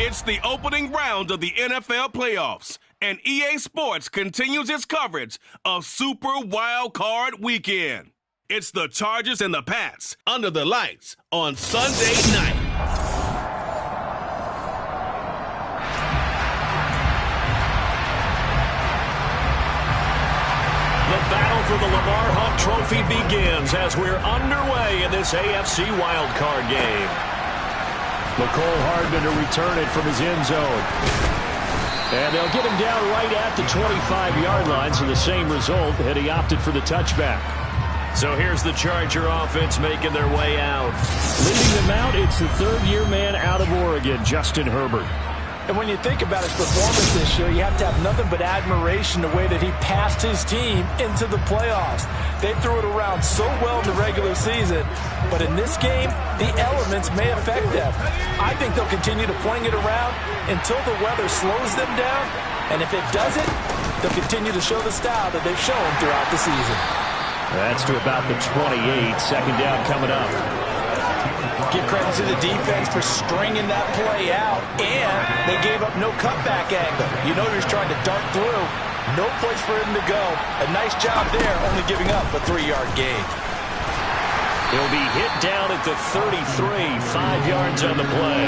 It's the opening round of the NFL playoffs, and EA Sports continues its coverage of Super Wild Card Weekend. It's the Chargers and the Pats under the lights on Sunday night. The battle for the Lamar Hunt Trophy begins as we're underway in this AFC wildcard game. Mecole Hardman to return it from his end zone. And they'll get him down right at the 25-yard line, so the same result had he opted for the touchback. So here's the Charger offense making their way out. Leading them out, it's the third-year man out of Oregon, Justin Herbert. And when you think about his performance this year, you have to have nothing but admiration the way that he passed his team into the playoffs. They threw it around so well in the regular season, but in this game, the elements may affect them. I think they'll continue to fling it around until the weather slows them down, and if it doesn't, they'll continue to show the style that they've shown throughout the season. That's to about the 28, second down coming up. Give credit to the defense for stringing that play out, and they gave up no cutback angle. You know he's trying to dart through. No place for him to go. A nice job there, only giving up a 3-yard gain. He'll be hit down at the 33, 5 yards on the play.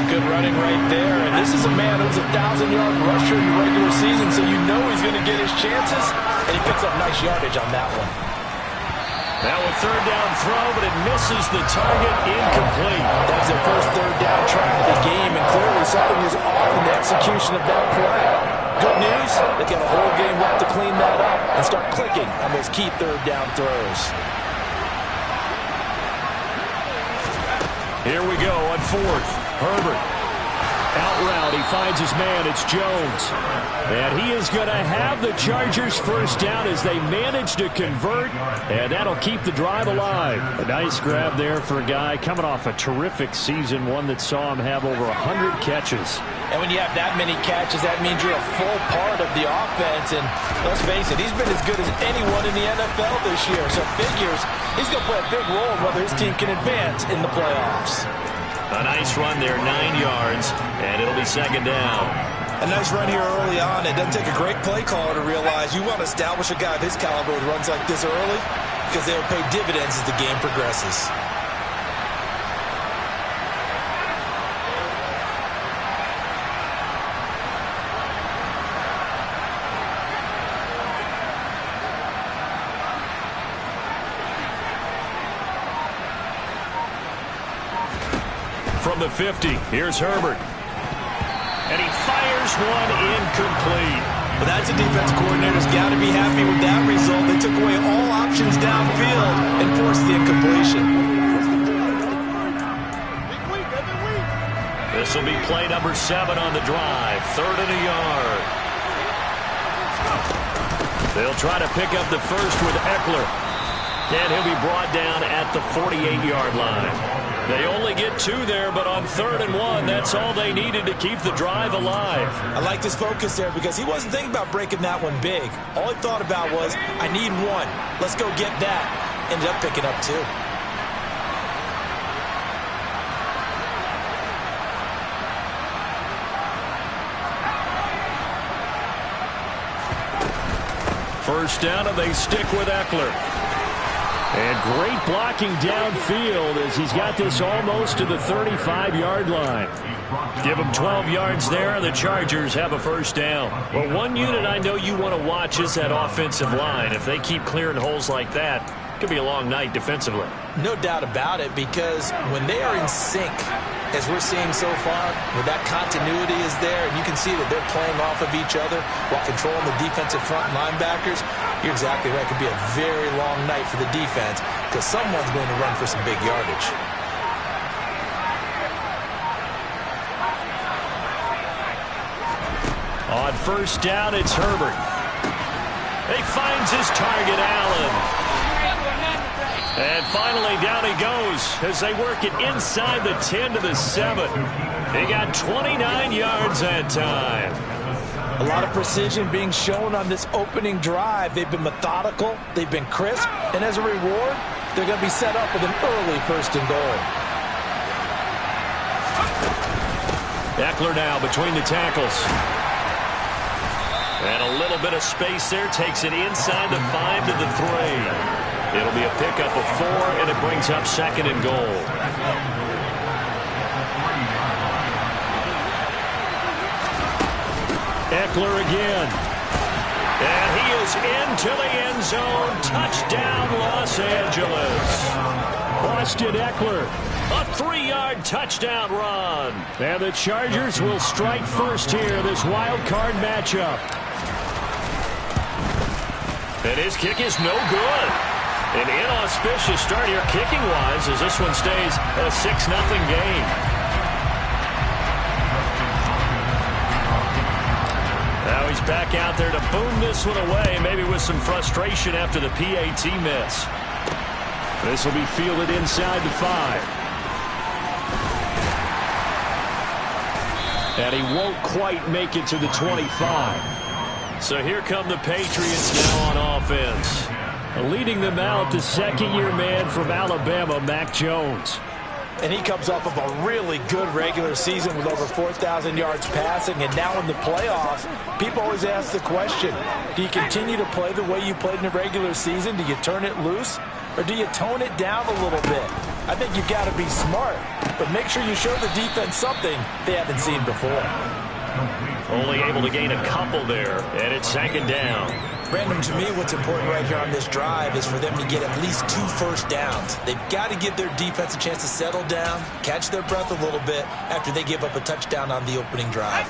Good running right there, and this is a man who's a 1,000-yard rusher in the regular season, so you know he's going to get his chances, and he picks up nice yardage on that one. Now a third down throw, but it misses the target, incomplete. That was their first third down try of the game, and clearly something was off in the execution of that play. Good news, they got a whole game left to clean that up and start clicking on those key third down throws. Here we go on fourth. Herbert. Out route, he finds his man, it's Jones. And he is going to have the Chargers first down as they manage to convert, and that'll keep the drive alive. A nice grab there for a guy coming off a terrific season, one that saw him have over 100 catches. And when you have that many catches, that means you're a full part of the offense. And let's face it, he's been as good as anyone in the NFL this year. So figures he's going to play a big role in whether his team can advance in the playoffs. A nice run there, 9 yards, and it'll be second down. A nice run here early on. It doesn't take a great play caller to realize you want to establish a guy of his caliber who runs like this early because they'll pay dividends as the game progresses. From the 50, here's Herbert. And he fires one incomplete. Well, that's a defense coordinator's got to be happy with that result. They took away all options downfield and forced the incompletion. This will be play number 7 on the drive. 3rd and a yard. They'll try to pick up the first with Eckler. And he'll be brought down at the 48-yard line. They only get 2 there, but on 3rd and 1, that's all they needed to keep the drive alive. I like his focus there because he wasn't thinking about breaking that one big. All he thought about was, I need 1. Let's go get that. Ended up picking up 2. First down, and they stick with Eckler. And great blocking downfield as he's got this almost to the 35-yard line. Give him 12 yards there, and the Chargers have a first down. Well, one unit I know you want to watch is that offensive line. If they keep clearing holes like that, it could be a long night defensively. No doubt about it, because when they are in sync, as we're seeing so far, where that continuity is there, and you can see that they're playing off of each other while controlling the defensive front linebackers, you're exactly right. It could be a very long night for the defense because someone's going to run for some big yardage. On first down, it's Herbert. He finds his target, Allen. And finally, down he goes as they work it inside the 10 to the 7. He got 29 yards that time. A lot of precision being shown on this opening drive. They've been methodical, they've been crisp, and as a reward, they're going to be set up with an early 1st and goal. Eckler now between the tackles. And a little bit of space there. Takes it inside the 5 to the 3. It'll be a pickup of 4, and it brings up 2nd and goal. Eckler again. And he is into the end zone. Touchdown, Los Angeles. Austin Eckler. A 3-yard touchdown run. And the Chargers will strike first here, this wild card matchup. And his kick is no good. An inauspicious start here kicking-wise as this one stays a 6-0 game. Now he's back out there to boom this one away, maybe with some frustration after the PAT miss. This will be fielded inside the 5. And he won't quite make it to the 25. So here come the Patriots now on offense. Leading them out, the second-year man from Alabama, Mac Jones. And he comes off of a really good regular season with over 4,000 yards passing. And now in the playoffs, people always ask the question, do you continue to play the way you played in the regular season? Do you turn it loose? Or do you tone it down a little bit? I think you've got to be smart, but make sure you show the defense something they haven't seen before. Only able to gain a couple there, and it's 2nd down. Brandon, to me, what's important right here on this drive is for them to get at least 2 first downs. They've got to give their defense a chance to settle down, catch their breath a little bit after they give up a touchdown on the opening drive.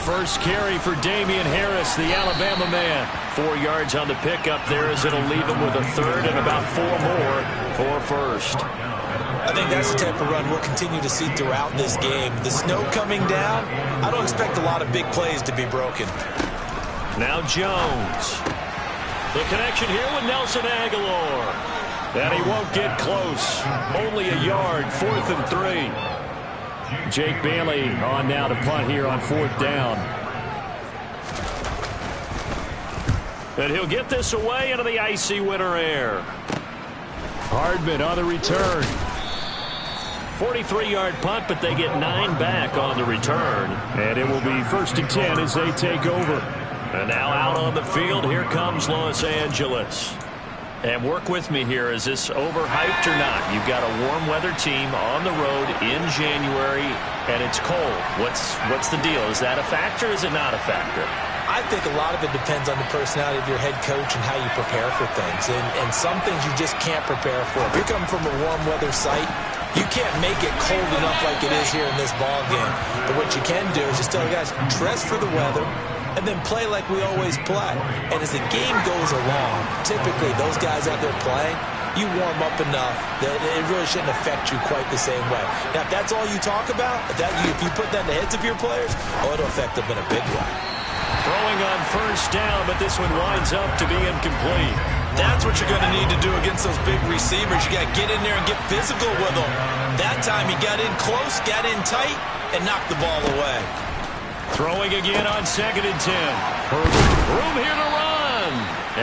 First carry for Damian Harris, the Alabama man. 4 yards on the pickup there as it'll leave him with a 3rd and about 4 more for first. I think that's the type of run we'll continue to see throughout this game. The snow coming down, I don't expect a lot of big plays to be broken. Now Jones. The connection here with Nelson Aguilar. And he won't get close. Only a yard, 4th and 3. Jake Bailey on now to punt here on 4th down. And he'll get this away into the icy winter air. Hardman on the return. 43-yard punt, but they get 9 back on the return. And it will be 1st and 10 as they take over. And now out on the field, here comes Los Angeles. And work with me here. Is this overhyped or not? You've got a warm weather team on the road in January, and it's cold. What's the deal? Is that a factor or is it not a factor? I think a lot of it depends on the personality of your head coach and how you prepare for things. And some things you just can't prepare for. If you're coming from a warm weather site, you can't make it cold enough like it is here in this ball game. But what you can do is just tell guys, dress for the weather, and then play like we always play. And as the game goes along, typically those guys out there playing, you warm up enough that it really shouldn't affect you quite the same way. Now, if that's all you talk about, if you put that in the heads of your players, it'll affect them in a big way. Throwing on 1st down, but this one winds up to be incomplete. That's what you're going to need to do against those big receivers. You got to get in there and get physical with them. That time he got in close, got in tight, and knocked the ball away. Throwing again on 2nd and 10. Room here to run.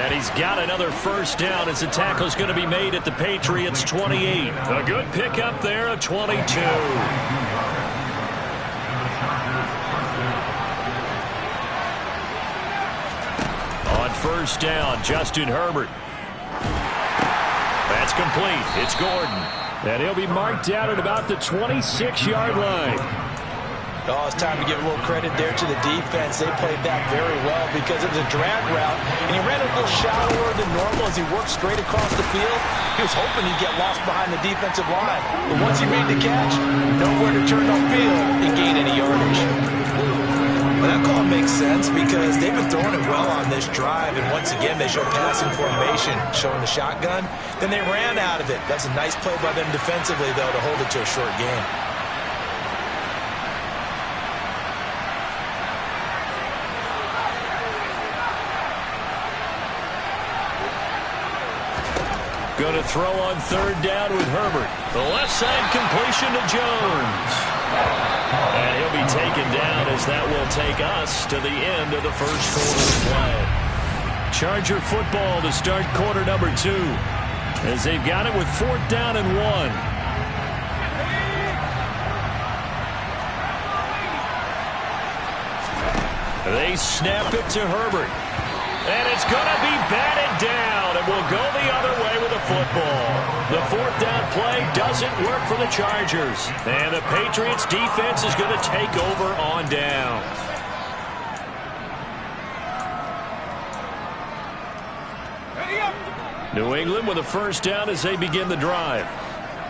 And he's got another 1st down as the tackle is going to be made at the Patriots 28. A good pickup there of 22. On 1st down, Justin Herbert. That's complete. It's Gordon. And he'll be marked down at about the 26-yard line. Oh, it's time to give a little credit there to the defense. They played that very well because it was a drag route, and he ran a little shallower than normal as he worked straight across the field. He was hoping he'd get lost behind the defensive line. But once he made the catch, nowhere to turn upfield and gain any yardage. Well, that call makes sense because they've been throwing it well on this drive, and once again, they show passing formation, showing the shotgun. Then they ran out of it. That's a nice play by them defensively, though, to hold it to a short game. Going to throw on 3rd down with Herbert. The left side completion to Jones. And he'll be taken down as that will take us to the end of the 1st quarter of play. Charger football to start quarter number 2. As they've got it with 4th down and 1. They snap it to Herbert. And it's going to be batted down, and will go the other way with the football. The 4th down play doesn't work for the Chargers. And the Patriots defense is going to take over on downs. New England with a 1st down as they begin the drive.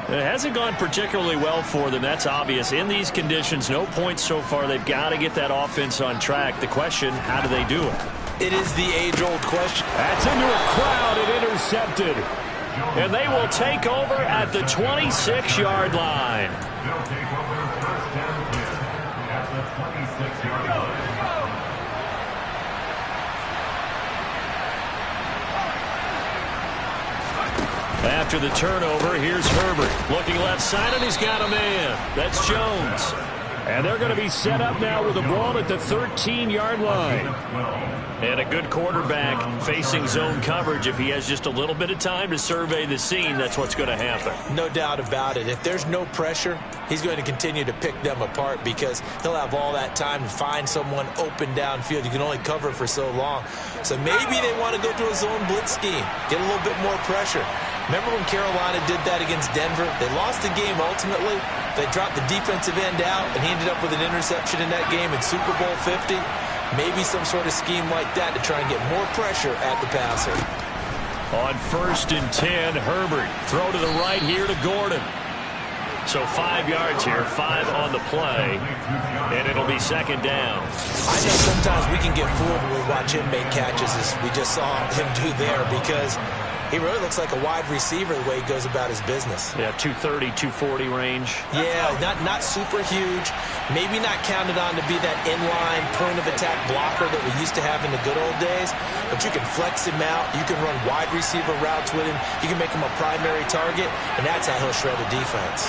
It hasn't gone particularly well for them. That's obvious. In these conditions, no points so far. They've got to get that offense on track. The question, how do they do it? It is the age-old question. That's into a crowd and intercepted. And they will take over at the 26-yard line. After the turnover, here's Herbert. Looking left side, and he's got a man. That's Jones. And they're going to be set up now with the ball at the 13-yard line. And a good quarterback facing zone coverage. If he has just a little bit of time to survey the scene, that's what's going to happen. No doubt about it. If there's no pressure, he's going to continue to pick them apart because he'll have all that time to find someone open downfield. You can only cover for so long. So maybe they want to go to a zone blitz scheme, get a little bit more pressure. Remember when Carolina did that against Denver? They lost the game ultimately. They dropped the defensive end out, and he ended up with an interception in that game in Super Bowl 50. Maybe some sort of scheme like that to try and get more pressure at the passer. On 1st and 10, Herbert. Throw to the right here to Gordon. So 5 yards here, 5 on the play, and it'll be 2nd down. I know sometimes we can get fooled when we watch him make catches, as we just saw him do there, because he really looks like a wide receiver the way he goes about his business. Yeah, 230, 240 range. Yeah, not super huge. Maybe not counted on to be that inline point-of-attack blocker that we used to have in the good old days. But you can flex him out. You can run wide receiver routes with him. You can make him a primary target, and that's how he'll shred a defense.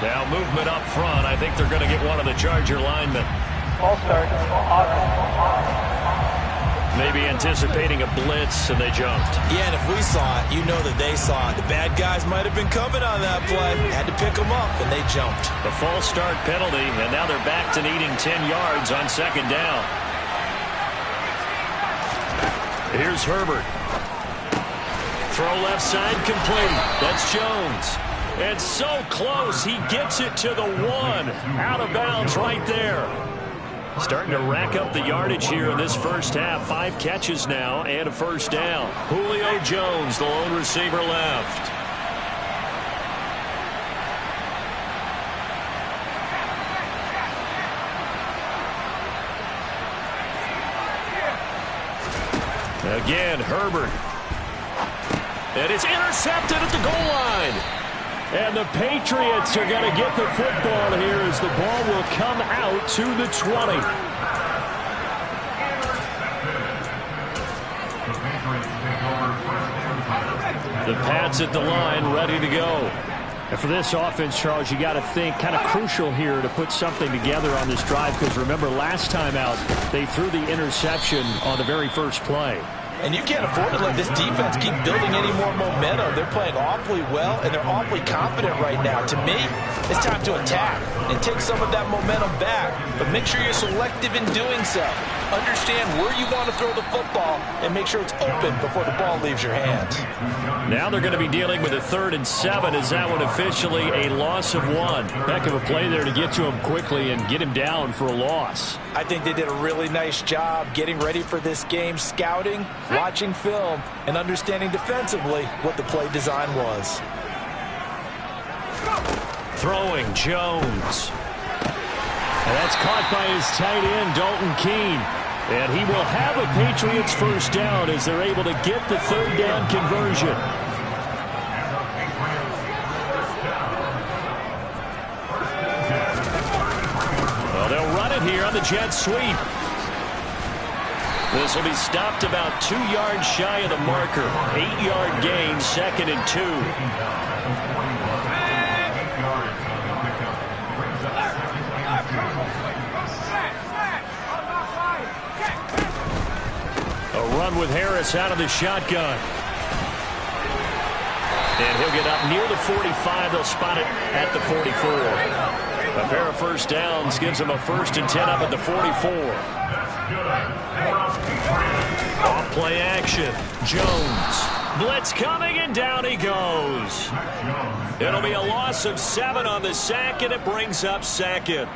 Now movement up front. I think they're going to get one of the Charger linemen. Ball start. Maybe anticipating a blitz, and they jumped. Yeah, and if we saw it, you know that they saw it. The bad guys might have been coming on that play. Had to pick them up, and they jumped. The false start penalty, and now they're back to needing 10 yards on 2nd down. Here's Herbert. Throw left side complete. That's Jones. And so close, he gets it to the 1. Out of bounds right there. Starting to rack up the yardage here in this first half. 5 catches now and a 1st down. Julio Jones, the lone receiver left. Again, Herbert. And it's intercepted at the goal line. And the Patriots are going to get the football here as the ball will come out to the 20. The Pats at the line, ready to go. And for this offense, Charles, you got to think kind of crucial here to put something together on this drive, because remember last time out, they threw the interception on the very first play. And you can't afford to let this defense keep building any more momentum. They're playing awfully well, and they're awfully confident right now. To me, it's time to attack and take some of that momentum back. But make sure you're selective in doing so. Understand where you want to throw the football and make sure it's open before the ball leaves your hands. Now they're going to be dealing with a 3rd and 7. Is that one officially a loss of 1? Heck of a play there to get to him quickly and get him down for a loss. I think they did a really nice job getting ready for this game, scouting, watching film, and understanding defensively what the play design was. Throwing Jones. And that's caught by his tight end, Dalton Keene. And he will have a Patriots 1st down as they're able to get the 3rd down conversion. Well, they'll run it here on the jet sweep. This will be stopped about 2 yards shy of the marker. 8-yard gain, 2nd and 2. A They'll run with Harris out of the shotgun. And he'll get up near the 45. They'll spot it at the 44. A pair of first downs gives them a 1st and 10 up at the 44. Off play action. Jones. Blitz coming, and down he goes. It'll be a loss of 7 on the sack, and it brings up 2nd.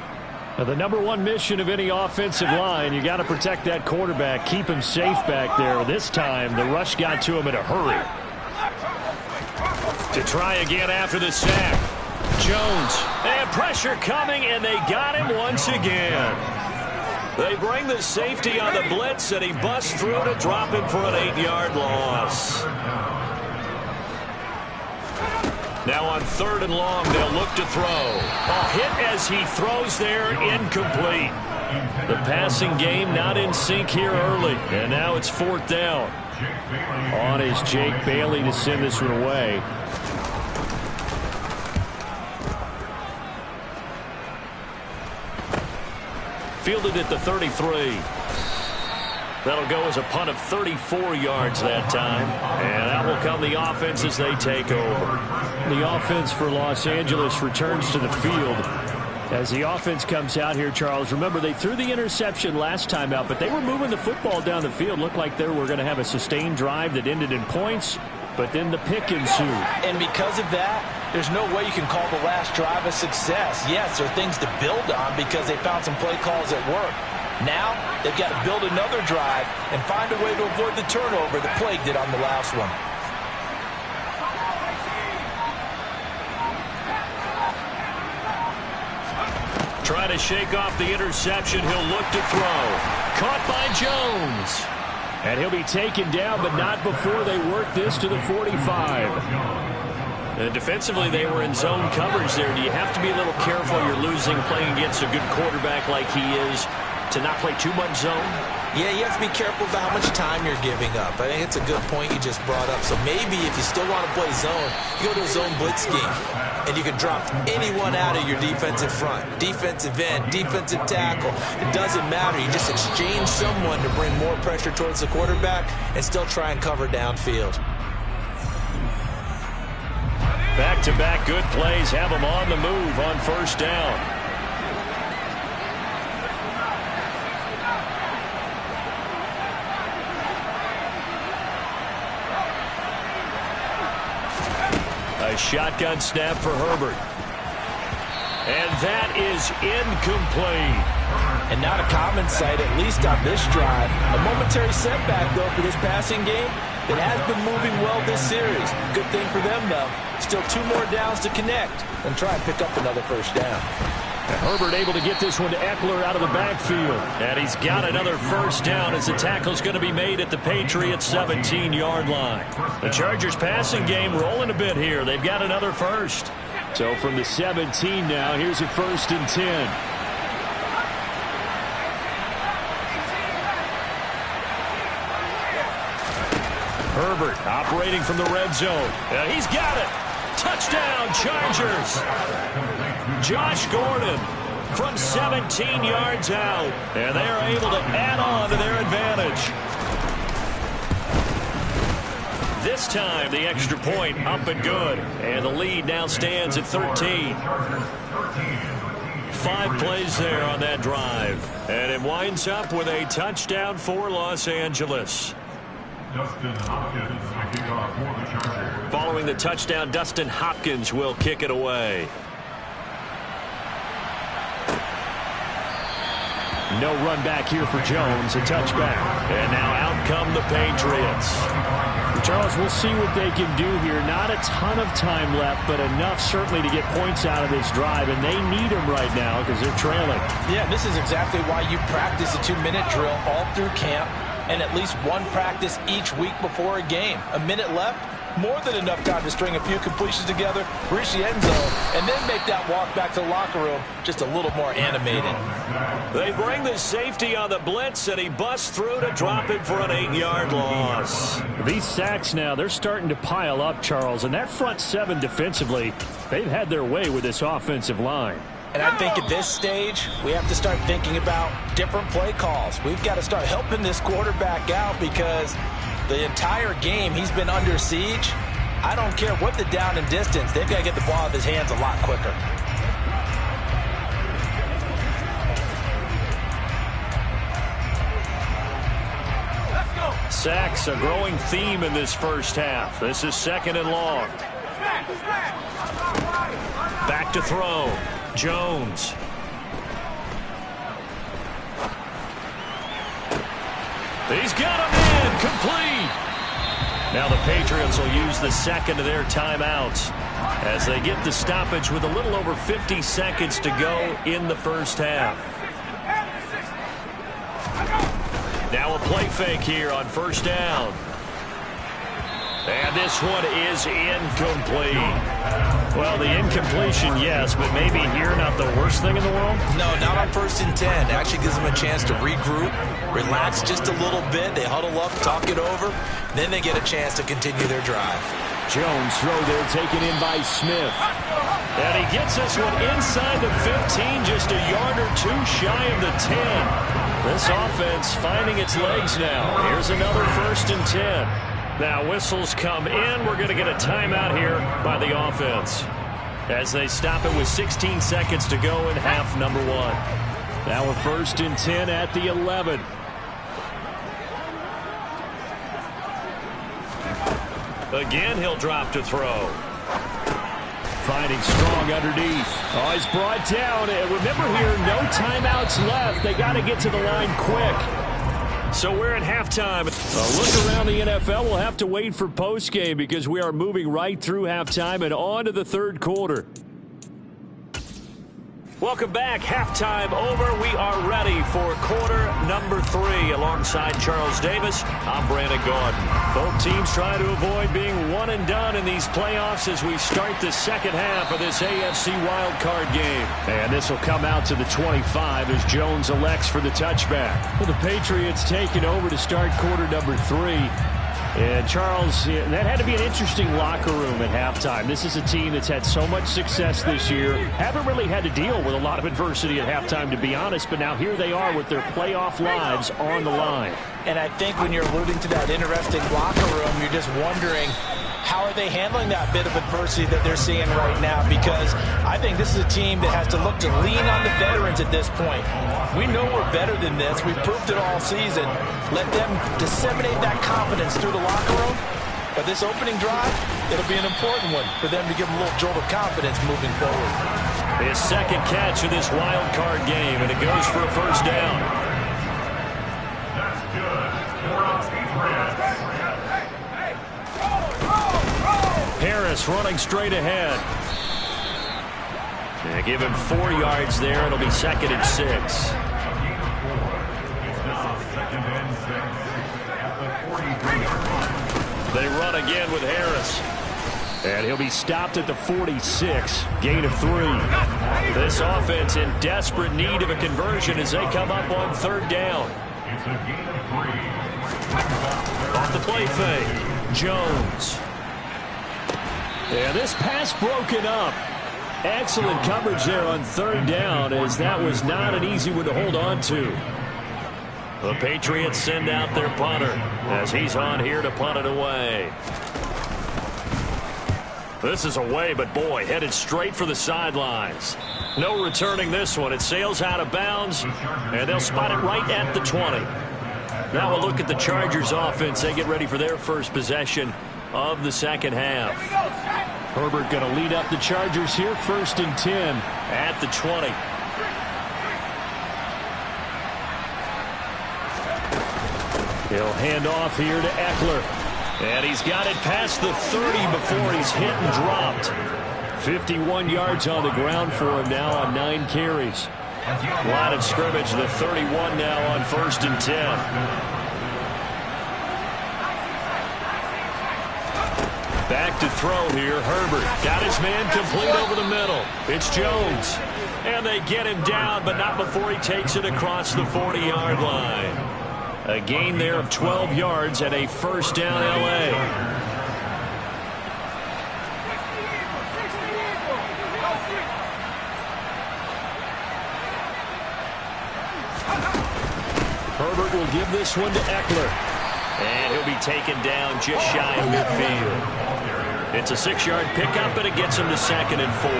Now, the number one mission of any offensive line, you got to protect that quarterback, keep him safe back there. This time, the rush got to him in a hurry. To try again after the sack. Jones. And pressure coming, and they got him once again. They bring the safety on the blitz, and he busts through to drop him for an 8-yard loss. Now on 3rd and long, they'll look to throw. A hit as he throws there, incomplete. The passing game not in sync here early, and now it's 4th down. On is Jake Bailey to send this one away. Fielded at the 33. That'll go as a punt of 34 yards that time. And out will come the offense as they take over. The offense for Los Angeles returns to the field. As the offense comes out here, Charles, remember they threw the interception last time out, but they were moving the football down the field. Looked like they were going to have a sustained drive that ended in points, but then the pick ensued. And because of that, there's no way you can call the last drive a success. Yes, there are things to build on because they found some play calls that work. Now, they've got to build another drive and find a way to avoid the turnover the Plague did on the last one. Trying to shake off the interception. He'll look to throw. Caught by Jones. And he'll be taken down, but not before they work this to the 45. And defensively, they were in zone coverage there. Do you have to be a little careful? You're losing playing against a good quarterback like he is to not play too much zone? Yeah, you have to be careful about how much time you're giving up. I think it's a good point you just brought up. So maybe if you still want to play zone, you go to a zone blitz scheme. And you can drop anyone out of your defensive front. Defensive end, defensive tackle. It doesn't matter. You just exchange someone to bring more pressure towards the quarterback and still try and cover downfield. Back-to-back good plays have them on the move on 1st down. A shotgun snap for Herbert. And that is incomplete. And not a common sight, at least on this drive. A momentary setback, though, for this passing game. It has been moving well this series. Good thing for them, though. Still 2 more downs to connect and try and pick up another 1st down. And Herbert able to get this one to Eckler out of the backfield. And he's got another 1st down as the tackle's going to be made at the Patriots' 17-yard line. The Chargers passing game rolling a bit here. They've got another 1st. So from the 17 now, here's a 1st and 10. Herbert operating from the red zone. And he's got it. Touchdown, Chargers. Josh Gordon from 17 yards out. And they are able to add on to their advantage. This time, the extra point up and good. And the lead now stands at 13. 5 plays there on that drive. And it winds up with a touchdown for Los Angeles. Dustin Hopkins will kick off for the Chargers. Following the touchdown, Dustin Hopkins will kick it away. No run back here for Jones, a touchback. And now out come the Patriots. Charles, we'll see what they can do here. Not a ton of time left, but enough certainly to get points out of this drive, and they need them right now because they're trailing. Yeah, this is exactly why you practice a 2-minute drill all through camp and at least one practice each week before a game. A minute left, more than enough time to string a few completions together, reach the end zone, and then make that walk back to the locker room just a little more animated. They bring the safety on the blitz, and he busts through to drop it for an 8-yard loss. These sacks now, they're starting to pile up, Charles, and that front 7 defensively, they've had their way with this offensive line. And I think at this stage, we have to start thinking about different play calls. We've got to start helping this quarterback out because the entire game he's been under siege. I don't care what the down and distance. They've got to get the ball out of his hands a lot quicker. Sacks, a growing theme in this first half. This is 2nd and long. Back to throw. Jones. He's got him in. Complete. Now the Patriots will use the second of their timeouts as they get the stoppage with a little over 50 seconds to go in the first half. Now a play fake here on 1st down. And this one is incomplete. Well, the incompletion, yes, but maybe here not the worst thing in the world? No, not on 1st and 10. It actually gives them a chance to regroup, relax just a little bit. They huddle up, talk it over. Then they get a chance to continue their drive. Jones throw there taken in by Smith. And he gets this one inside the 15, just a yard or two shy of the 10. This offense finding its legs now. Here's another 1st and 10. Now whistles come in. We're going to get a timeout here by the offense as they stop it with 16 seconds to go in half number 1. Now a 1st and 10 at the 11. Again, he'll drop to throw. Finding strong underneath. Oh, he's brought down. And remember here, no timeouts left. They got to get to the line quick. So we're at halftime. A look around the NFL. We'll have to wait for postgame because we are moving right through halftime and on to the 3rd quarter. Welcome back. Halftime over. We are ready for quarter number 3. Alongside Charles Davis, I'm Brandon Gordon. Both teams trying to avoid being one and done in these playoffs as we start the second half of this AFC wildcard game. And this will come out to the 25 as Jones elects for the touchback. Well, the Patriots taking over to start quarter number 3. And Charles, that had to be an interesting locker room at halftime. This is a team that's had so much success this year. Haven't really had to deal with a lot of adversity at halftime, to be honest. But now here they are with their playoff lives on the line. And I think when you're alluding to that interesting locker room, you're just wondering, how are they handling that bit of adversity that they're seeing right now? Because I think this is a team that has to look to lean on the veterans at this point. We know we're better than this. We've proved it all season. Let them disseminate that confidence through the locker room. But this opening drive, it'll be an important one for them to give them a little jolt of confidence moving forward. His second catch of this wild card game, and it goes for a 1st down. That's good. Harris running straight ahead. And give him 4 yards there. It'll be 2nd and 6. It's now 2nd and 6 at the 43. They run again with Harris. And he'll be stopped at the 46. Gain of 3. This offense in desperate need of a conversion as they come up on 3rd down. It's a gain of 3. Off the play fake. Jones. Yeah, this pass broken up. Excellent coverage there on 3rd down as that was not an easy one to hold on to. The Patriots send out their punter as he's on here to punt it away. This is away, but boy, headed straight for the sidelines. No returning this one. It sails out of bounds, and they'll spot it right at the 20. Now we'll look at the Chargers offense. They get ready for their first possession of the second half. Herbert going to lead up the Chargers here, 1st and 10 at the 20. He'll hand off here to Eckler. And he's got it past the 30 before he's hit and dropped. 51 yards on the ground for him now on 9 carries. Line of scrimmage, the 31 now on 1st and 10. Back to throw here. Herbert got his man complete over the middle. It's Jones. And they get him down, but not before he takes it across the 40-yard line. A gain there of 12 yards and a 1st down L.A. Herbert will give this one to Eckler. And he'll be taken down just shy of midfield. It's a 6-yard pickup, and it gets him to 2nd and 4. A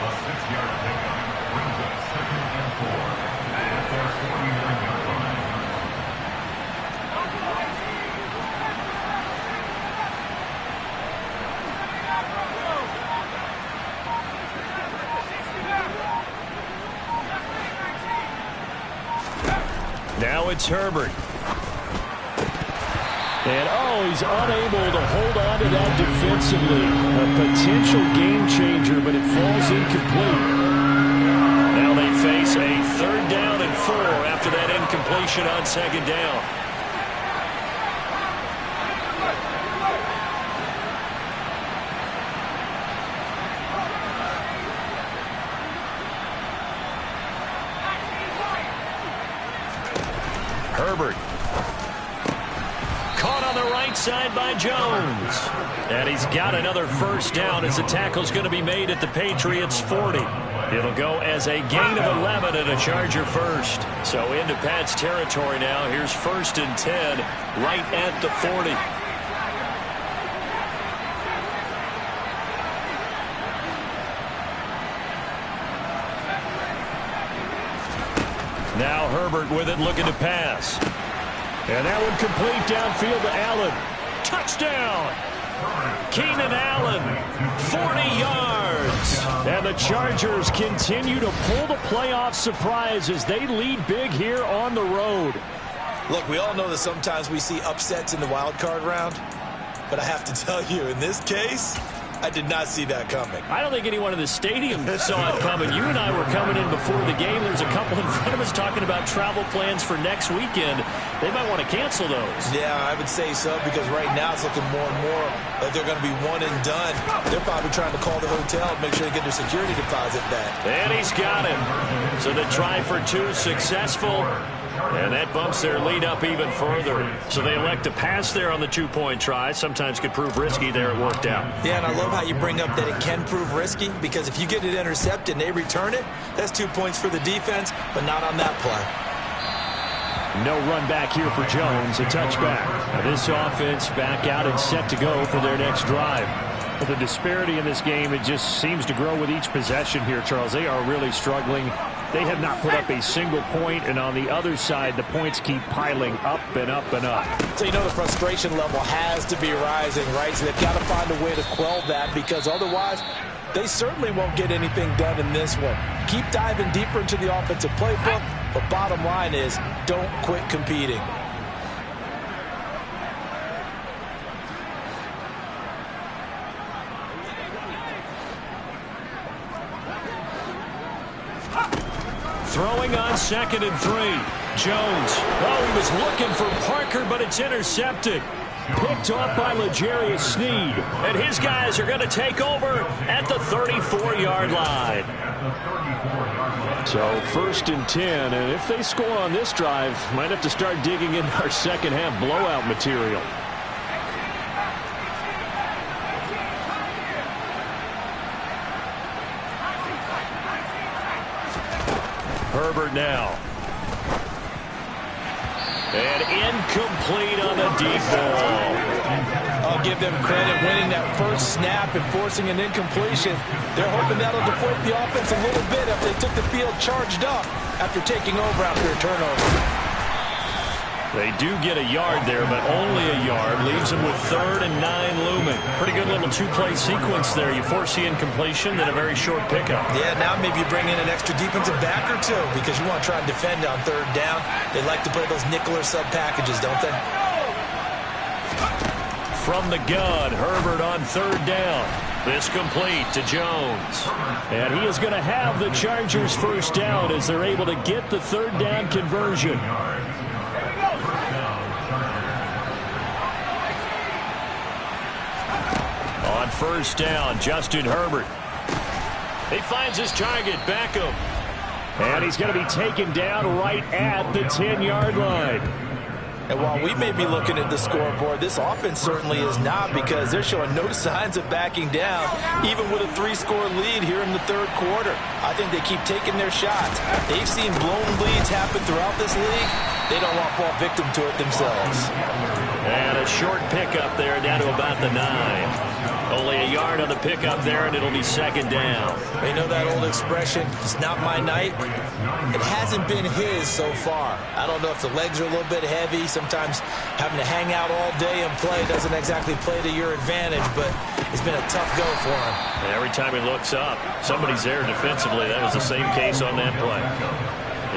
6-yard pickup brings up 2nd and 4 at their 49-yard line. Now it's Herbert. And, he's unable to hold on to that defensively. A potential game changer, but it falls incomplete. Now they face a 3rd down and 4 after that incompletion on 2nd down. Herbert. Caught on the right side by Jones. And he's got another 1st down as the tackle's going to be made at the Patriots' 40. It'll go as a gain of 11 and a Charger first. So into Pat's territory now. Here's 1st and 10 right at the 40. Now Herbert with it, looking to pass. And that one complete downfield to Allen. Touchdown! Keenan Allen, 40 yards. And the Chargers continue to pull the playoff surprise as they lead big here on the road. Look, we all know that sometimes we see upsets in the wild card round. But I have to tell you, in this case, I did not see that coming. I don't think anyone in the stadium saw it coming. You and I were coming in before the game. There's a couple in front of us talking about travel plans for next weekend. They might want to cancel those. Yeah, I would say so, because right now it's looking more and more like they're going to be one and done. They're probably trying to call the hotel and make sure they get their security deposit back. And he's got him. So the try for 2 successful. And that bumps their lead up even further. So they elect to pass there on the 2-point try. Sometimes could prove risky there. It worked out. Yeah, and I love how you bring up that it can prove risky, because if you get it intercepted and they return it, that's 2 points for the defense, but not on that play. No run back here for Jones. A touchback. Now this offense back out and set to go for their next drive. But the disparity in this game, it just seems to grow with each possession here, Charles. They are really struggling. They have not put up a single point, and on the other side, the points keep piling up and up and up. So you know the frustration level has to be rising, right? So they've got to find a way to quell that, because otherwise they certainly won't get anything done in this one. Keep diving deeper into the offensive playbook, but bottom line is don't quit competing. Throwing on 2nd and 3. Jones. Oh, he was looking for Parker, but it's intercepted. Picked off by L'Jarius Sneed. And his guys are going to take over at the 34-yard line. So 1st and 10, and if they score on this drive, might have to start digging into our second-half blowout material. Herbert now. And incomplete on the deep ball. I'll give them credit winning that first snap and forcing an incompletion. They're hoping that'll deflate the offense a little bit if they took the field charged up after taking over after a turnover. They do get a yard there, but only a yard. Leaves them with 3rd and 9 looming. Pretty good little 2-play sequence there. You force the incompletion, then a very short pickup. Yeah, now maybe you bring in an extra defensive back or two, because you want to try and defend on 3rd down. They like to play those nickel or sub packages, don't they? From the gun, Herbert on 3rd down. This complete to Jones. And he is going to have the Chargers' 1st down as they're able to get the 3rd down conversion. On 1st down, Justin Herbert. He finds his target, Beckham. And he's going to be taken down right at the 10-yard line. And while we may be looking at the scoreboard, this offense certainly is not, because they're showing no signs of backing down, even with a 3-score lead here in the 3rd quarter. I think they keep taking their shots. They've seen blown leads happen throughout this league, They don't want to fall victim to it themselves. And a short pickup there down to about the 9. Only a yard on the pickup there, and it'll be second down. You know that old expression, it's not my night? It hasn't been his so far. I don't know if the legs are a little bit heavy. Sometimes having to hang out all day and play doesn't exactly play to your advantage, but it's been a tough go for him. And every time he looks up, somebody's there defensively. That was the same case on that play.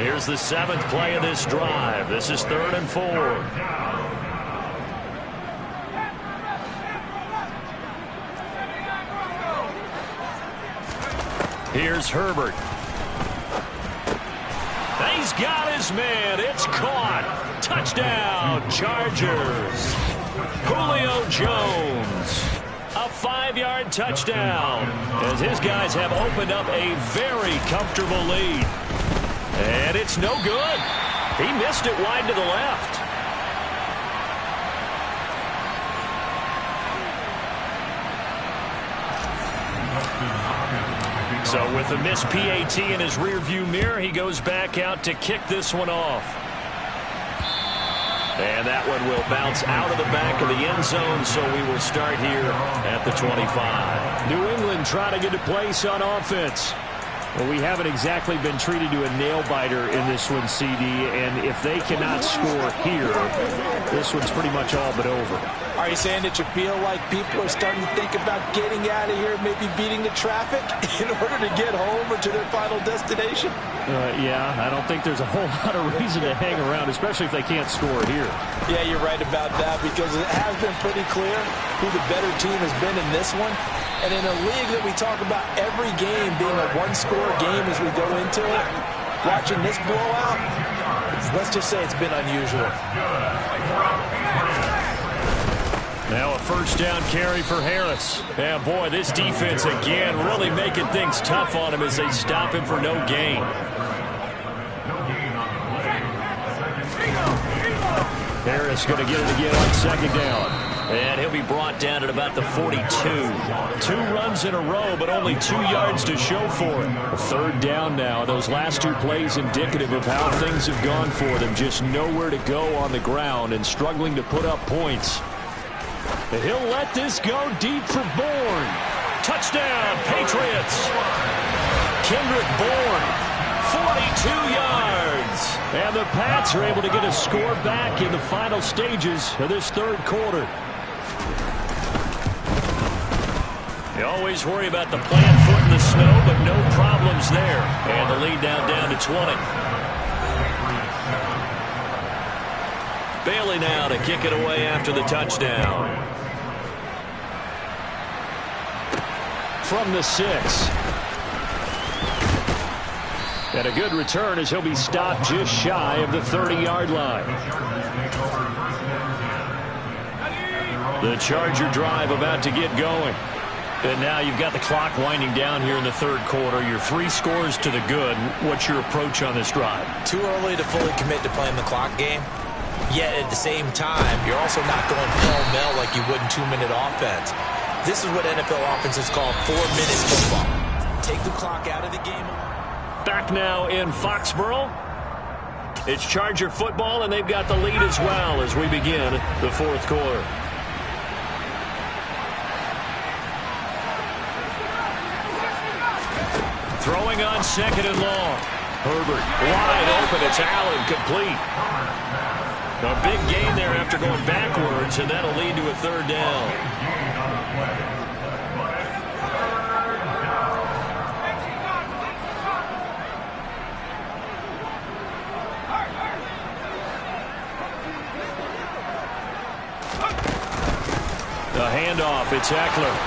Here's the 7th play of this drive. This is 3rd and 4. Here's Herbert. He's got his man. It's caught. Touchdown, Chargers. Julio Jones. A 5-yard touchdown as his guys have opened up a very comfortable lead. And it's no good. He missed it wide to the left. So with the missed PAT in his rearview mirror, he goes back out to kick this one off. And that one will bounce out of the back of the end zone, so we will start here at the 25. New England trying to get a place on offense. Well, we haven't exactly been treated to a nail-biter in this one, CD, and if they cannot score here, this one's pretty much all but over. Are you saying that you feel like people are starting to think about getting out of here, maybe beating the traffic in order to get home or to their final destination? Yeah, I don't think there's a whole lot of reason to hang around, especially if they can't score here. Yeah, you're right about that, because it has been pretty clear who the better team has been in this one. And in a league that we talk about every game being a one-score game as we go into it, watching this blowout, let's just say it's been unusual. Now a first down carry for Harris. Yeah, boy, this defense again really making things tough on him as they stop him for no gain. Harris going to get it again on second down. And he'll be brought down at about the 42. 2 runs in a row, but only 2 yards to show for it. A third down now. Those last 2 plays indicative of how things have gone for them. Just nowhere to go on the ground and struggling to put up points. And he'll let this go deep for Bourne. Touchdown, Patriots. Kendrick Bourne, 42 yards. And the Pats are able to get a score back in the final stages of this third quarter. You always worry about the plant foot in the snow, but no problems there. And the lead down to 20. Bailey now to kick it away after the touchdown. From the 6. And a good return as he'll be stopped just shy of the 30-yard line. The Charger drive about to get going. And now you've got the clock winding down here in the third quarter. You're 3 scores to the good. What's your approach on this drive? Too early to fully commit to playing the clock game. Yet at the same time, you're also not going pell-mell like you would in 2-minute offense. This is what NFL offenses call 4-minute football. Take the clock out of the game. Back now in Foxborough. It's Charger football, and they've got the lead as well as we begin the fourth quarter. Throwing on second and long. Herbert wide open. It's Allen complete. A big gain there after going backwards, and that'll lead to a third down. The handoff, it's Eckler.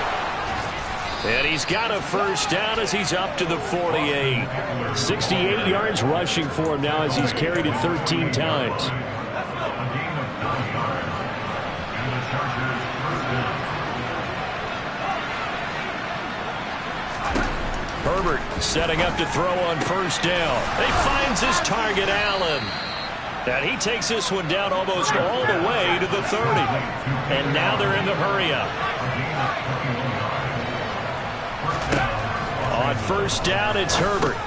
And he's got a first down as he's up to the 48. 68 yards rushing for him now as he's carried it 13 times. Herbert setting up to throw on first down. He finds his target, Allen. And he takes this one down almost all the way to the 30. And now they're in the hurry-up. On first down, it's Herbert.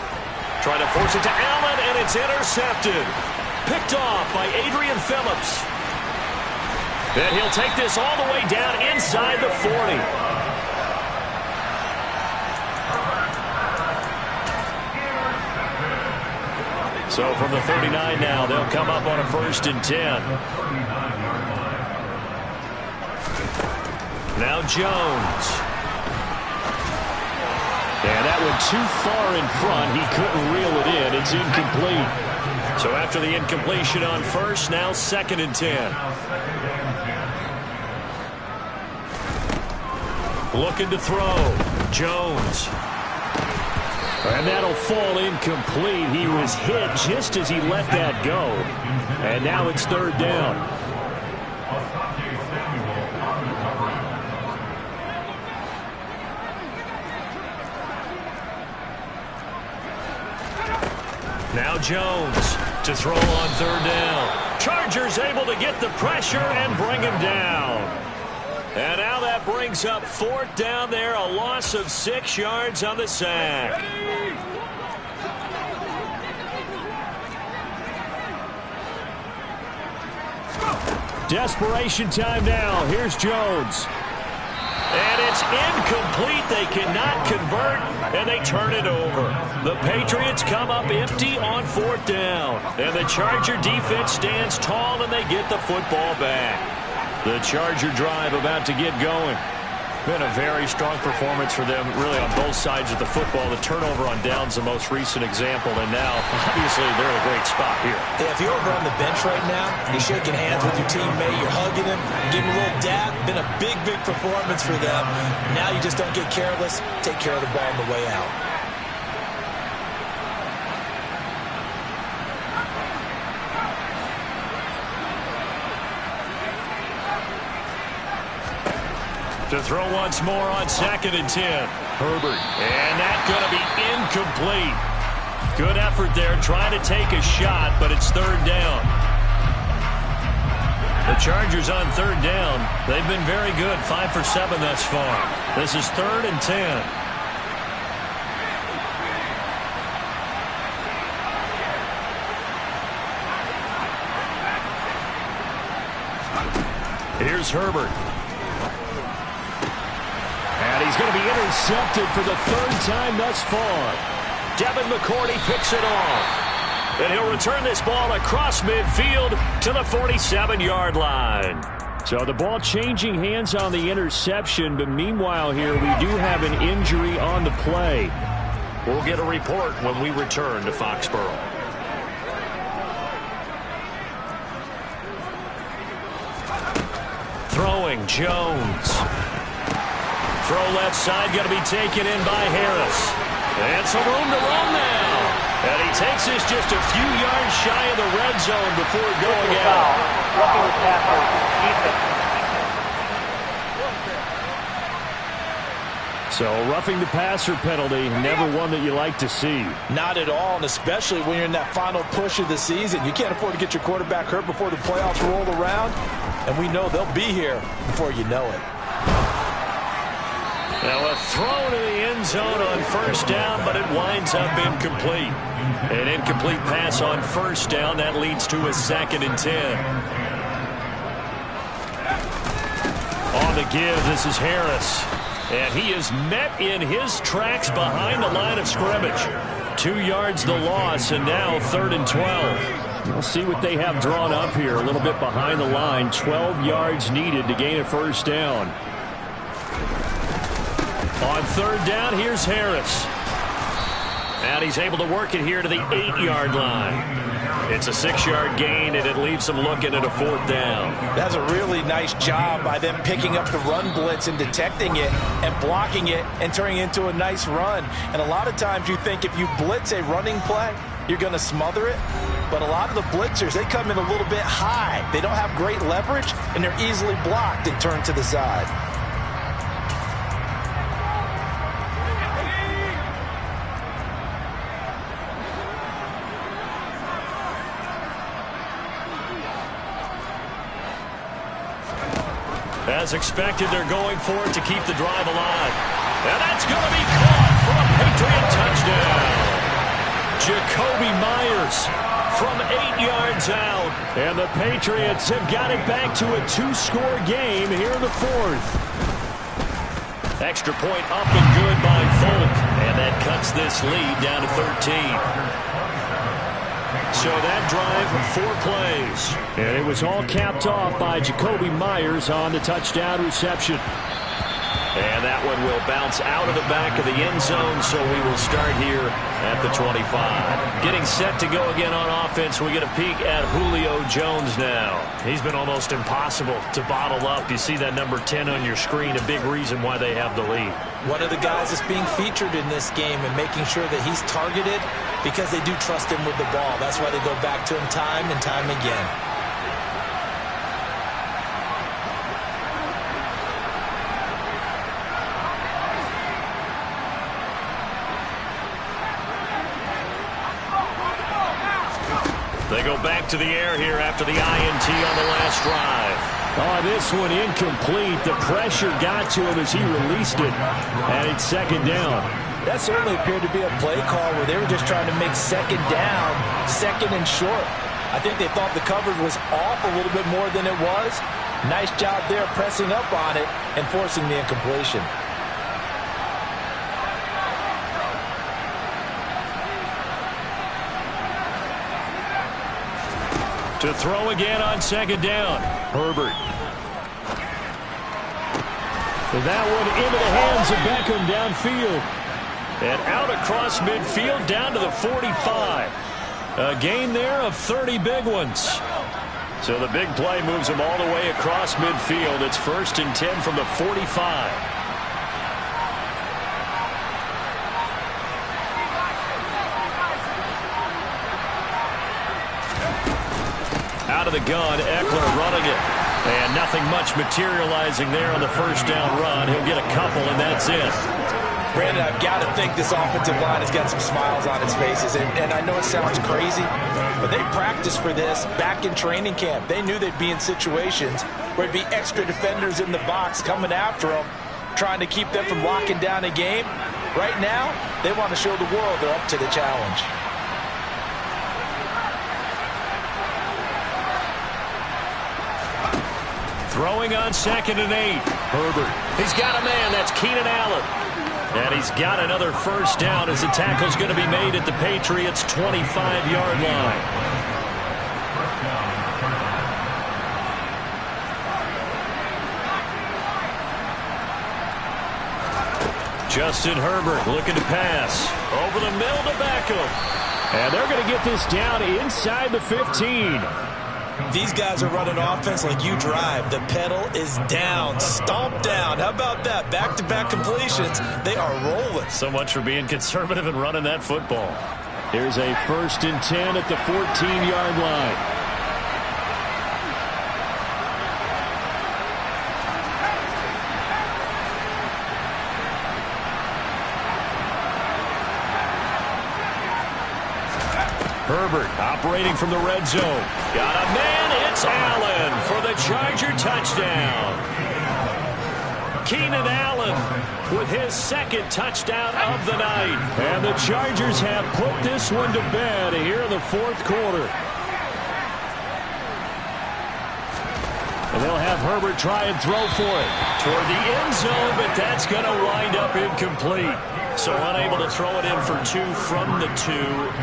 Trying to force it to Allen, and it's intercepted. picked off by Adrian Phillips. And he'll take this all the way down inside the 40. So from the 39 now, they'll come up on a 1st and 10. Now Jones. And that one too far in front. He couldn't reel it in. It's incomplete. So after the incompletion on 1st, now 2nd and 10. Looking to throw. Jones. And that'll fall incomplete. He was hit just as he let that go. And now it's 3rd down. Now Jones to throw on 3rd down. Chargers able to get the pressure and bring him down. And now that brings up 4th down there, a loss of 6 yards on the sack. Desperation time now. Here's Jones. And it's incomplete. They cannot convert, and they turn it over. The Patriots come up empty on 4th down. And the Charger defense stands tall, and they get the football back. The Charger drive about to get going. Been a very strong performance for them, really, on both sides of the football. The turnover on downs, the most recent example, and now, obviously, they're in a great spot here. Yeah, if you're over on the bench right now, you're shaking hands with your teammate, you're hugging him, giving him a little dap. Been a big, big performance for them. Now you just don't get careless. Take care of the ball on the way out. To throw once more on 2nd and 10. Herbert. And that's going to be incomplete. Good effort there trying to take a shot, but it's 3rd down. The Chargers on 3rd down. They've been very good, 5 for 7 thus far. This is 3rd and 10. Here's Herbert. And he's going to be intercepted for the 3rd time thus far. Devin McCourty picks it off. And he'll return this ball across midfield to the 47-yard line. So the ball changing hands on the interception, but meanwhile here we do have an injury on the play. We'll get a report when we return to Foxborough. Throwing Jones. Throw left side, going to be taken in by Harris. And some room to run now. And he takes this just a few yards shy of the red zone before going out. Roughing the passer, defense. So roughing the passer penalty, never one that you like to see. Not at all, and especially when you're in that final push of the season. You can't afford to get your quarterback hurt before the playoffs roll around. And we know they'll be here before you know it. Now a throw to the end zone on 1st down, but it winds up incomplete. An incomplete pass on 1st down. That leads to a 2nd and 10. On the give, this is Harris. And he is met in his tracks behind the line of scrimmage. 2 yards the loss, and now 3rd and 12. We'll see what they have drawn up here. A little bit behind the line. 12 yards needed to gain a 1st down. On 3rd down, here's Harris. And he's able to work it here to the 8-yard line. It's a 6-yard gain, and it leaves them looking at a 4th down. That's a really nice job by them picking up the run blitz and detecting it and blocking it and turning it into a nice run. And a lot of times you think if you blitz a running play, you're going to smother it. But a lot of the blitzers, they come in a little bit high. They don't have great leverage, and they're easily blocked and turned to the side. As expected, they're going for it to keep the drive alive. And that's going to be caught for a Patriot touchdown. Jakobi Meyers from 8 yards out. And the Patriots have got it back to a 2-score game here in the fourth. Extra point up and good by Folk. And that cuts this lead down to 13. So that drive, 4 plays. And it was all capped off by Jakobi Meyers on the touchdown reception. And that one will bounce out of the back of the end zone, so we will start here at the 25. Getting set to go again on offense, we get a peek at Julio Jones now. He's been almost impossible to bottle up. You see that number 10 on your screen, a big reason why they have the lead. One of the guys that's being featured in this game and making sure that he's targeted because they do trust him with the ball. That's why they go back to him time and time again. They go back to the air here after the INT on the last drive. Oh, this one incomplete. The pressure got to him as he released it. And it's second down. That certainly appeared to be a play call where they were just trying to make second down, second and short. I think they thought the coverage was off a little bit more than it was. Nice job there pressing up on it and forcing the incompletion. To throw again on second down. Herbert. That one into the hands of Beckham downfield. And out across midfield down to the 45. A gain there of 30 big ones. So the big play moves him all the way across midfield. It's 1st and 10 from the 45. Out of the gun, Eckler running it. And nothing much materializing there on the first down run. He'll get a couple, and that's it. Brandon, I've got to think this offensive line has got some smiles on its faces. And I know it sounds crazy, but they practiced for this back in training camp. They knew they'd be in situations where there'd be extra defenders in the box coming after them, trying to keep them from locking down a game. Right now, they want to show the world they're up to the challenge. Throwing on 2nd and 8. Herbert. He's got a man. That's Keenan Allen. And he's got another first down as the tackle's going to be made at the Patriots' 25-yard line. Justin Herbert looking to pass. Over the middle to Beckham. And they're going to get this down inside the 15. These guys are running offense like you drive. The pedal is down, stomp down. How about that? Back-to-back completions. They are rolling. So much for being conservative and running that football. Here's a 1st and 10 at the 14-yard line. Herbert operating from the red zone. Got a man. It's Allen for the Charger touchdown. Keenan Allen with his 2nd touchdown of the night. And the Chargers have put this one to bed here in the 4th quarter. And they'll have Herbert try and throw for it. Toward the end zone, but that's going to wind up incomplete. So unable to throw it in for 2 from the 2.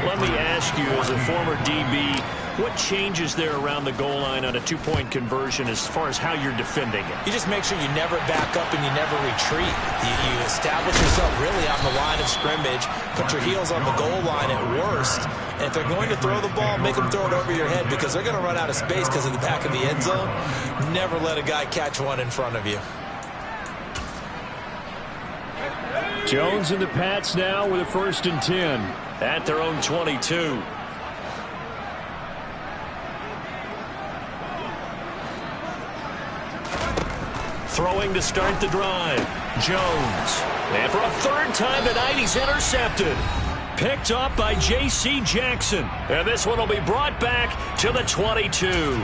Let me ask you, as a former DB, what changes there around the goal line on a 2-point conversion as far as how you're defending it? You just make sure you never back up and you never retreat. You establish yourself really on the line of scrimmage, put your heels on the goal line at worst. And if they're going to throw the ball, make them throw it over your head because they're going to run out of space because of the back of the end zone. Never let a guy catch one in front of you. Jones and the Pats now with a 1st and 10 at their own 22. Throwing to start the drive. Jones. And for a 3rd time tonight, he's intercepted. Picked up by J.C. Jackson. And this one will be brought back to the 22.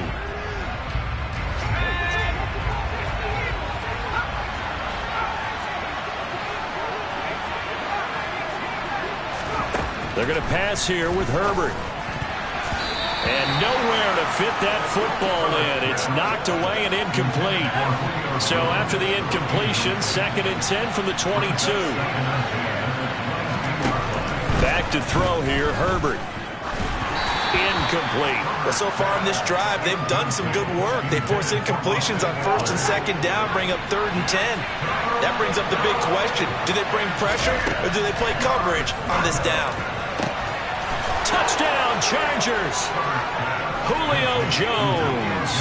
They're going to pass here with Herbert. And nowhere to fit that football in. It's knocked away and incomplete. So after the incompletion, 2nd and 10 from the 22. Back to throw here, Herbert. Incomplete. Well, so far in this drive, they've done some good work. They force incompletions on 1st and 2nd down, bring up 3rd and 10. That brings up the big question. Do they bring pressure or do they play coverage on this down? Touchdown, Chargers. Julio Jones.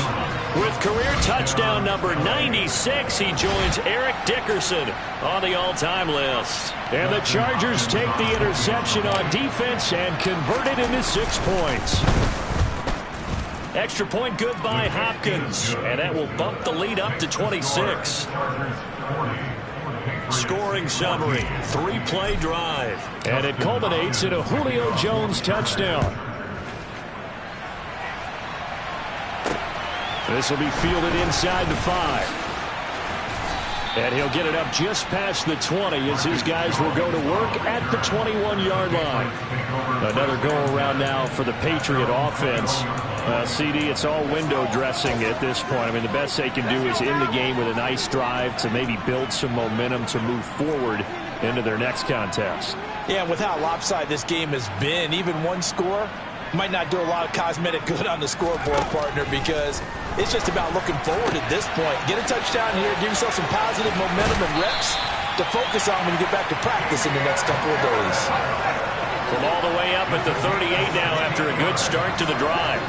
With career touchdown number 96, he joins Eric Dickerson on the all-time list. And the Chargers take the interception on defense and convert it into 6 points. Extra point good by Hopkins, and that will bump the lead up to 26. Scoring summary, 3-play drive, and it culminates in a Julio Jones touchdown. This will be fielded inside the 5. And he'll get it up just past the 20 as his guys will go to work at the 21-yard line. Another go-around now for the Patriot offense. CD, it's all window dressing at this point. I mean, the best they can do is end the game with a nice drive to maybe build some momentum to move forward into their next contest. Yeah, with how lopsided this game has been, even one score might not do a lot of cosmetic good on the scoreboard, partner, because it's just about looking forward at this point. Get a touchdown here, give yourself some positive momentum and reps to focus on when you get back to practice in the next couple of days. From all the way up at the 38 now after a good start to the drive.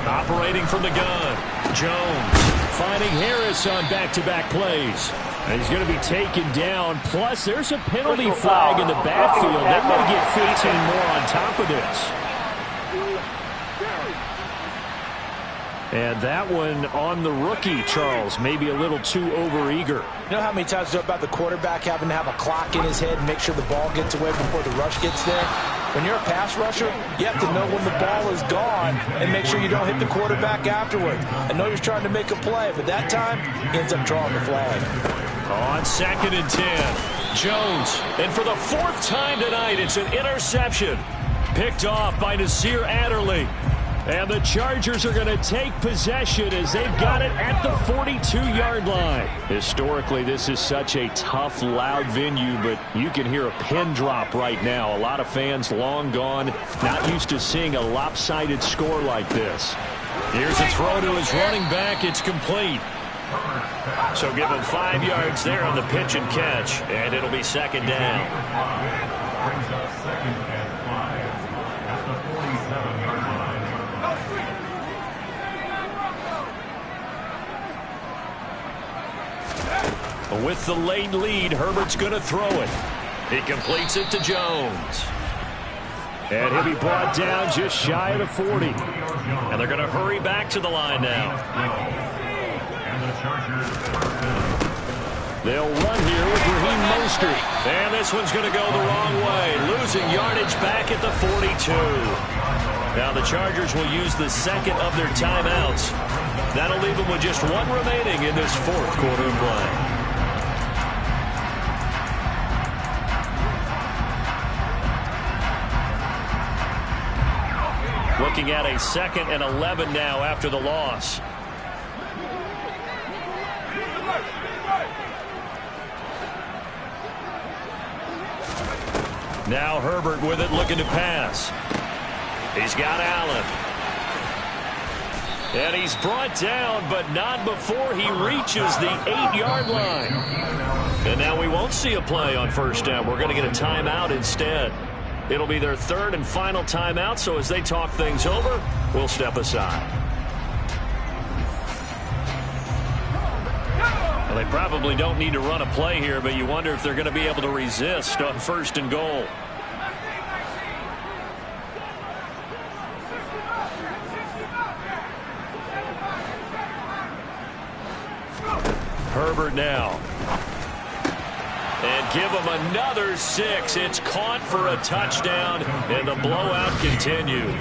Operating from the gun, Jones finding Harris on back-to-back plays. And he's going to be taken down. Plus, there's a penalty flag in the backfield. They're going to get 15 more on top of this. And that one on the rookie, Charles, maybe a little too overeager. You know how many times we talk about the quarterback having to have a clock in his head and make sure the ball gets away before the rush gets there? When you're a pass rusher, you have to know when the ball is gone and make sure you don't hit the quarterback afterwards. I know he's trying to make a play, but that time, he ends up drawing the flag. On 2nd and 10, Jones. And for the 4th time tonight, it's an interception. Picked off by Nasir Adderley. And the Chargers are going to take possession as they've got it at the 42-yard line. Historically, this is such a tough, loud venue, but you can hear a pin drop right now. A lot of fans long gone, not used to seeing a lopsided score like this. Here's a throw to his running back. It's complete. So give him 5 yards there on the pitch and catch, and it'll be 2nd down. Brings up 2nd and 5 at the 47-yard line. With the late lead, Herbert's going to throw it. He completes it to Jones. And he'll be brought down just shy of the 40. And they're going to hurry back to the line now. They'll run here with Raheem Mostert. And this one's going to go the wrong way, losing yardage back at the 42. Now the Chargers will use the 2nd of their timeouts. That'll leave them with just 1 remaining in this 4th quarter of play. Looking at a 2nd and 11 now after the loss. Now Herbert with it, looking to pass. He's got Allen. And he's brought down, but not before he reaches the 8-yard line. And now we won't see a play on 1st down. We're going to get a timeout instead. It'll be their 3rd and final timeout, so as they talk things over, we'll step aside. Well, they probably don't need to run a play here, but you wonder if they're going to be able to resist on 1st and goal. Herbert now. And give him another 6. It's caught for a touchdown, and the blowout continues.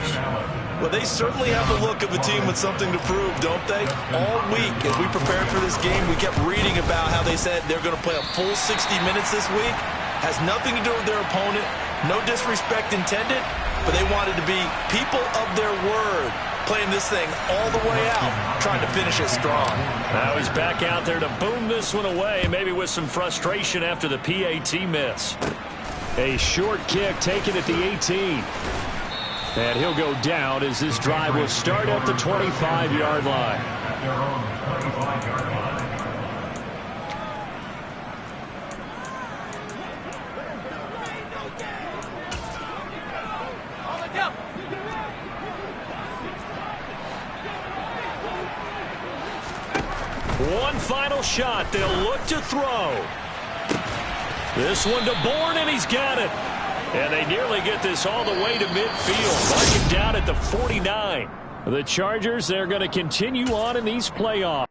Well, they certainly have the look of a team with something to prove, don't they? All week, as we prepared for this game, we kept reading about how they said they're going to play a full 60 minutes this week. Has nothing to do with their opponent. No disrespect intended, but they wanted to be people of their word, playing this thing all the way out, trying to finish it strong. Now he's back out there to boom this one away, maybe with some frustration after the PAT miss. A short kick taken at the 18. And he'll go down as this drive will start at the 25-yard line. At their own 25-yard line. One final shot. They'll look to throw. This one to Bourne, and he's got it. And they nearly get this all the way to midfield. Mark it down at the 49. The Chargers, they're going to continue on in these playoffs.